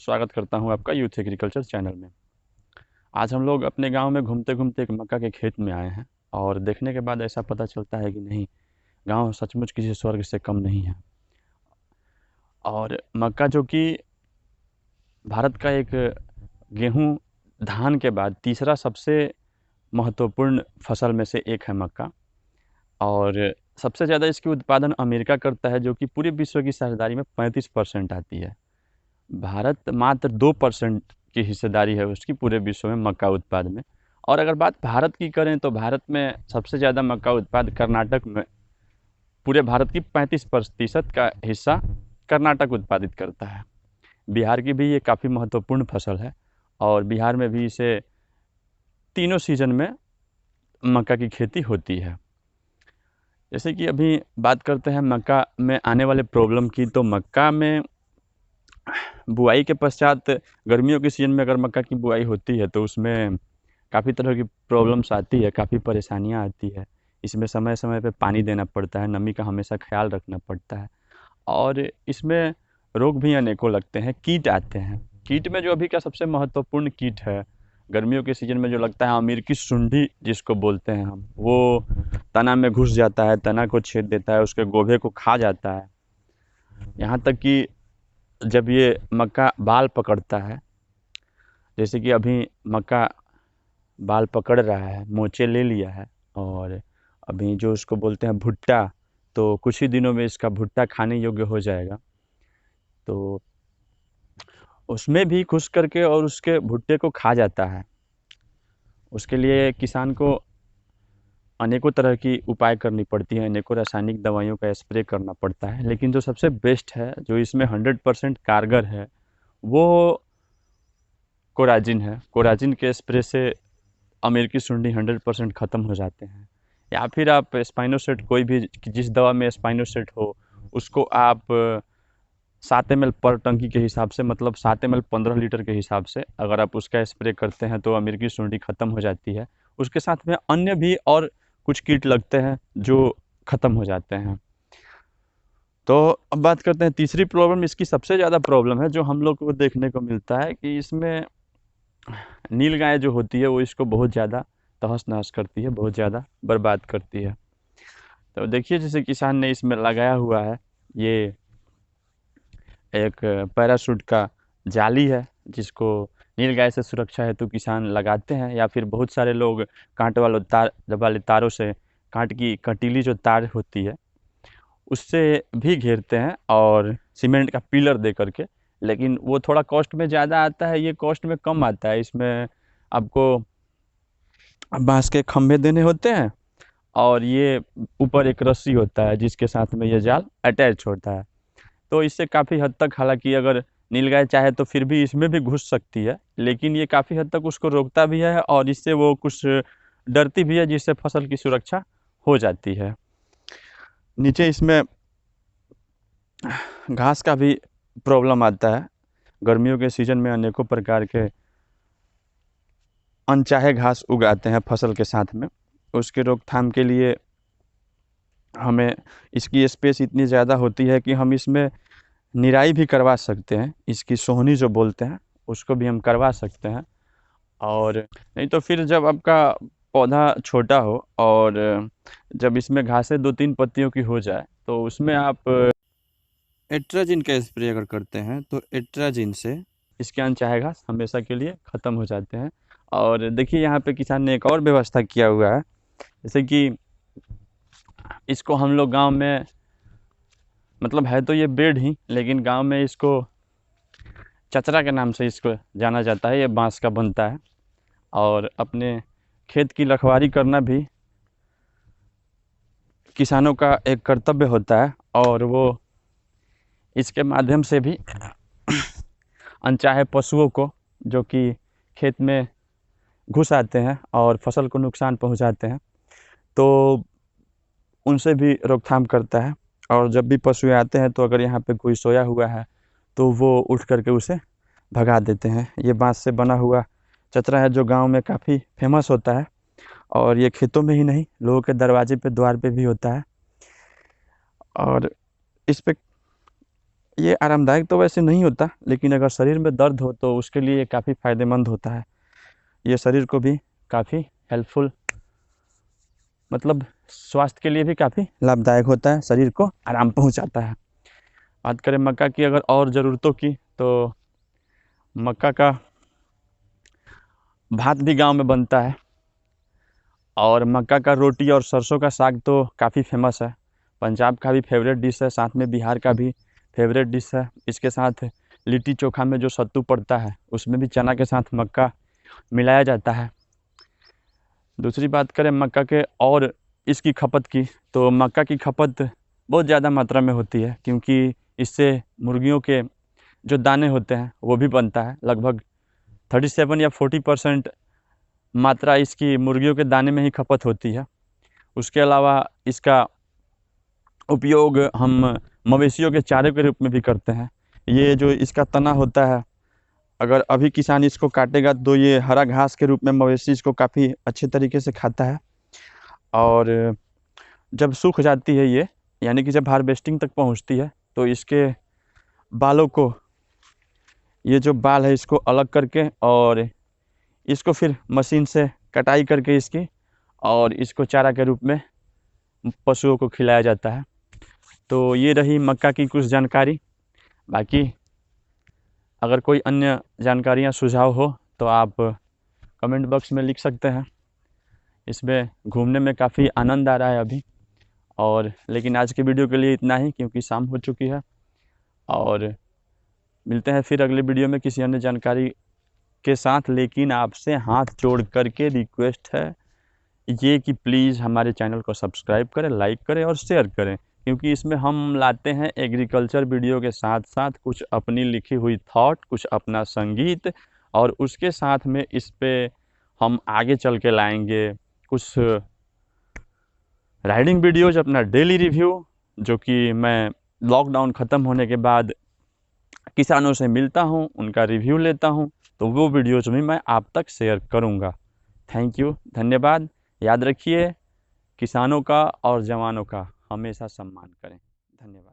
स्वागत करता हूं आपका यूथ एग्रीकल्चर चैनल में। आज हम लोग अपने गांव में घूमते-घूमते एक मक्का के खेत में आए हैं और देखने के बाद ऐसा पता चलता है कि नहीं, गांव सचमुच किसी स्वर्ग से कम नहीं है। और मक्का जो कि भारत का एक गेहूँ, धान के बाद तीसरा सबसे महत्वपूर्ण फसल में से एक है मक्का। और सबसे ज़्यादा इसकी उत्पादन अमेरिका करता है, जो कि पूरे विश्व की साझेदारी में 35% आती है। भारत मात्र 2% की हिस्सेदारी है उसकी पूरे विश्व में मक्का उत्पाद में। और अगर बात भारत की करें तो भारत में सबसे ज़्यादा मक्का उत्पाद कर्नाटक में, पूरे भारत की 35% का हिस्सा कर्नाटक उत्पादित करता है। बिहार की भी ये काफ़ी महत्वपूर्ण फसल है और बिहार में भी इसे तीनों सीजन में मक्का की खेती होती है। जैसे कि अभी बात करते हैं मक्का में आने वाले प्रॉब्लम की, तो मक्का में बुआई के पश्चात गर्मियों के सीज़न में अगर मक्का की बुआई होती है तो उसमें काफ़ी तरह की प्रॉब्लम्स आती है, काफ़ी परेशानियाँ आती है। इसमें समय-समय पे पानी देना पड़ता है, नमी का हमेशा ख़्याल रखना पड़ता है और इसमें रोग भी अनेकों लगते हैं, कीट आते हैं। कीट में जो अभी का सबसे महत्वपूर्ण कीट है, गर्मियों के सीज़न में जो लगता है, अमेरिकी सुंडी जिसको बोलते हैं हम, वो तना में घुस जाता है, तना को छेद देता है, उसके गोभे को खा जाता है। यहाँ तक कि जब ये मक्का बाल पकड़ता है, जैसे कि अभी मक्का बाल पकड़ रहा है, मोचे ले लिया है और अभी जो उसको बोलते हैं भुट्टा, तो कुछ ही दिनों में इसका भुट्टा खाने योग्य हो जाएगा। तो उसमें भी घुस करके और उसके भुट्टे को खा जाता है। उसके लिए किसान को अनेकों तरह की उपाय करनी पड़ती है, अनेकों रासायनिक दवाइयों का स्प्रे करना पड़ता है। लेकिन जो सबसे बेस्ट है, जो इसमें 100% कारगर है, वो कोराजिन है। कोराजिन के स्प्रे से अमेरिकी सुंडी 100% ख़त्म हो जाते हैं। या फिर आप स्पाइनोसेट, कोई भी जिस दवा में स्पाइनोसेट हो, उसको आप 7 ml पर टंकी के हिसाब से, मतलब 7 ml 15 लीटर के हिसाब से अगर आप उसका स्प्रे करते हैं तो अमेरिकी सुंडी ख़त्म हो जाती है। उसके साथ में अन्य भी और कुछ कीट लगते हैं जो ख़त्म हो जाते हैं। तो अब बात करते हैं तीसरी प्रॉब्लम, इसकी सबसे ज़्यादा प्रॉब्लम है जो हम लोग को देखने को मिलता है कि इसमें नील गाय जो होती है वो इसको बहुत ज़्यादा तहस-नहस करती है, बहुत ज़्यादा बर्बाद करती है। तो देखिए, जैसे किसान ने इसमें लगाया हुआ है, ये एक पैराशूट का जाली है, जिसको नील गाय से सुरक्षा हेतु किसान लगाते हैं, या फिर बहुत सारे लोग काँट वाले तारों से, काँट की कटीली जो तार होती है उससे भी घेरते हैं और सीमेंट का पिलर दे करके। लेकिन वो थोड़ा कॉस्ट में ज़्यादा आता है, ये कॉस्ट में कम आता है। इसमें आपको बांस के खंभे देने होते हैं और ये ऊपर एक रस्सी होता है जिसके साथ में ये जाल अटैच होता है। तो इससे काफ़ी हद तक, हालांकि अगर नीलगाय चाहे तो फिर भी इसमें भी घुस सकती है, लेकिन ये काफ़ी हद तक उसको रोकता भी है और इससे वो कुछ डरती भी है, जिससे फसल की सुरक्षा हो जाती है। नीचे इसमें घास का भी प्रॉब्लम आता है। गर्मियों के सीज़न में अनेकों प्रकार के अनचाहे घास उगाते हैं फसल के साथ में। उसके रोकथाम के लिए हमें, इसकी स्पेस इतनी ज़्यादा होती है कि हम इसमें निराई भी करवा सकते हैं। इसकी सोहनी जो बोलते हैं, उसको भी हम करवा सकते हैं। और नहीं तो फिर जब आपका पौधा छोटा हो और जब इसमें घासें 2-3 पत्तियों की हो जाए, तो उसमें आप एट्राजिन का स्प्रे अगर करते हैं तो एट्राजिन से इसके अनचाहे घास हमेशा के लिए ख़त्म हो जाते हैं। और देखिए, यहाँ पे किसान ने एक और व्यवस्था किया हुआ है, जैसे कि इसको हम लोग गांव में, मतलब है तो ये बेड ही, लेकिन गांव में इसको चचरा के नाम से इसको जाना जाता है। ये बांस का बनता है और अपने खेत की रखवाली करना भी किसानों का एक कर्तव्य होता है, और वो इसके माध्यम से भी अनचाहे पशुओं को, जो कि खेत में घुस आते हैं और फसल को नुकसान पहुंचाते हैं, तो उनसे भी रोकथाम करता है। और जब भी पशु आते हैं तो अगर यहाँ पे कोई सोया हुआ है तो वो उठ करके उसे भगा देते हैं। ये बांस से बना हुआ चतरा है जो गांव में काफ़ी फेमस होता है, और ये खेतों में ही नहीं, लोगों के दरवाजे पे, द्वार पे भी होता है। और इस पे ये आरामदायक तो वैसे नहीं होता, लेकिन अगर शरीर में दर्द हो तो उसके लिए ये काफ़ी फ़ायदेमंद होता है। ये शरीर को भी काफ़ी हेल्पफुल, मतलब स्वास्थ्य के लिए भी काफ़ी लाभदायक होता है, शरीर को आराम पहुंचाता है। बात करें मक्का की अगर और ज़रूरतों की, तो मक्का का भात भी गांव में बनता है, और मक्का का रोटी और सरसों का साग तो काफ़ी फेमस है। पंजाब का भी फेवरेट डिश है, साथ में बिहार का भी फेवरेट डिश है। इसके साथ लिट्टी चोखा में जो सत्तू पड़ता है उसमें भी चना के साथ मक्का मिलाया जाता है। दूसरी बात करें मक्का के और इसकी खपत की, तो मक्का की खपत बहुत ज़्यादा मात्रा में होती है, क्योंकि इससे मुर्गियों के जो दाने होते हैं वो भी बनता है। लगभग 37 या 40% मात्रा इसकी मुर्गियों के दाने में ही खपत होती है। उसके अलावा इसका उपयोग हम मवेशियों के चारे के रूप में भी करते हैं। ये जो इसका तना होता है, अगर अभी किसान इसको काटेगा तो ये हरा घास के रूप में मवेशी इसको काफ़ी अच्छे तरीके से खाता है। और जब सूख जाती है ये, यानी कि जब हार्वेस्टिंग तक पहुंचती है, तो इसके बालों को, ये जो बाल है इसको अलग करके और इसको फिर मशीन से कटाई करके इसकी, और इसको चारा के रूप में पशुओं को खिलाया जाता है। तो ये रही मक्का की कुछ जानकारी। बाकी अगर कोई अन्य जानकारियाँ सुझाव हो तो आप कमेंट बॉक्स में लिख सकते हैं। इसमें घूमने में काफ़ी आनंद आ रहा है अभी। और लेकिन आज की वीडियो के लिए इतना ही, क्योंकि शाम हो चुकी है। और मिलते हैं फिर अगले वीडियो में किसी अन्य जानकारी के साथ। लेकिन आपसे हाथ जोड़ करके रिक्वेस्ट है ये कि प्लीज़ हमारे चैनल को सब्सक्राइब करें, लाइक करें और शेयर करें, क्योंकि इसमें हम लाते हैं एग्रीकल्चर वीडियो के साथ साथ कुछ अपनी लिखी हुई थॉट, कुछ अपना संगीत, और उसके साथ में इस पे हम आगे चल के लाएंगे कुछ राइडिंग वीडियोज, अपना डेली रिव्यू, जो कि मैं लॉकडाउन ख़त्म होने के बाद किसानों से मिलता हूं, उनका रिव्यू लेता हूं, तो वो वीडियोज भी मैं आप तक शेयर करूंगा। थैंक यू, धन्यवाद। याद रखिए, किसानों का और जवानों का हमेशा सम्मान करें। धन्यवाद।